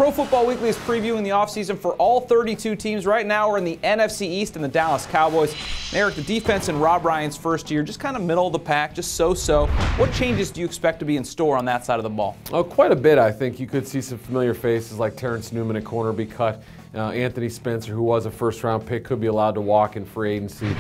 Pro Football Weekly is previewing the offseason for all 32 teams. Right now we're in the NFC East and the Dallas Cowboys. And Eric, the defense in Rob Ryan's first year, just kind of middle of the pack, just so-so. What changes do you expect to be in store on that side of the ball? Oh, quite a bit, I think. You could see some familiar faces like Terrence Newman at corner be cut. Anthony Spencer, who was a first-round pick, could be allowed to walk in free agency.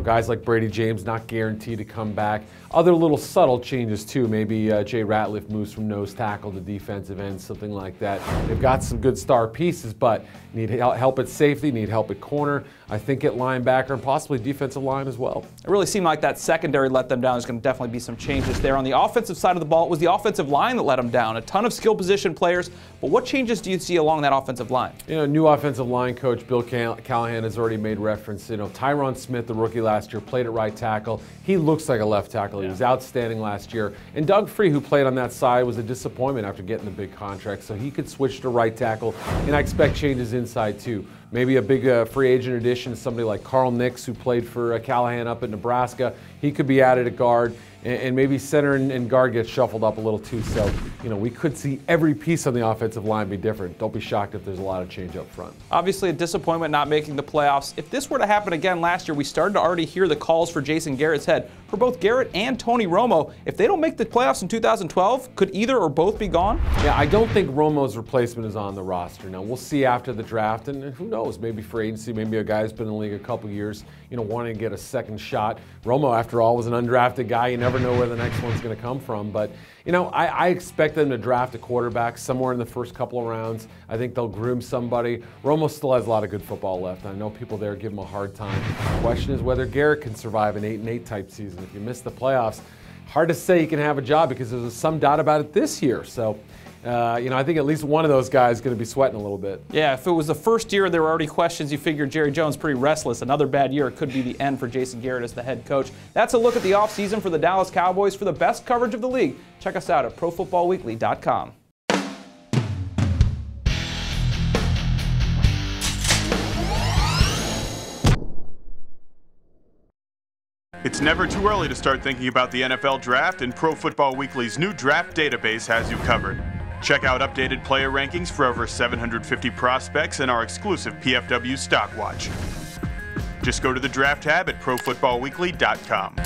Guys like Brady James not guaranteed to come back. Other little subtle changes too. Maybe Jay Ratliff moves from nose tackle to defensive end, something like that. They've got some good star pieces, but need help at safety, need help at corner. I think at linebacker and possibly defensive line as well. It really seemed like that secondary let them down. There's going to definitely be some changes there. On the offensive side of the ball, it was the offensive line that let them down. A ton of skill position players, but what changes do you see along that offensive line? New offensive line coach Bill Callahan has already made reference. Tyron Smith, the rookie last year, played at right tackle. He looks like a left tackle. He was outstanding last year. And Doug Free, who played on that side, was a disappointment after getting the big contract. So he could switch to right tackle. And I expect changes inside too. Maybe a big free agent addition, somebody like Carl Nix, who played for Callahan up at Nebraska. He could be added at guard. And maybe center and guard gets shuffled up a little too. So, we could see every piece on the offensive line be different. Don't be shocked if there's a lot of change up front. Obviously a disappointment not making the playoffs. If this were to happen again last year, we started to already hear the calls for Jason Garrett's head. For both Garrett and Tony Romo, if they don't make the playoffs in 2012, could either or both be gone? Yeah, I don't think Romo's replacement is on the roster. Now, we'll see after the draft, and who knows, maybe free agency, maybe a guy who's been in the league a couple years, wanting to get a second shot. Romo, after all, was an undrafted guy. You never know where the next one's going to come from. But, I expect them to draft a quarterback somewhere in the first couple of rounds. I think they'll groom somebody. Romo still has a lot of good football left. I know people there give him a hard time. The question is whether Garrett can survive an 8-8 type season. If you miss the playoffs, hard to say he can have a job because there's some doubt about it this year. So, I think at least one of those guys is going to be sweating a little bit. Yeah, if it was the first year there were already questions, you figure Jerry Jones pretty restless. Another bad year, it could be the end for Jason Garrett as the head coach. That's a look at the offseason for the Dallas Cowboys. For the best coverage of the league, check us out at ProFootballWeekly.com. It's never too early to start thinking about the NFL Draft, and Pro Football Weekly's new draft database has you covered. Check out updated player rankings for over 750 prospects and our exclusive PFW Stock Watch. Just go to the Draft tab at ProFootballWeekly.com.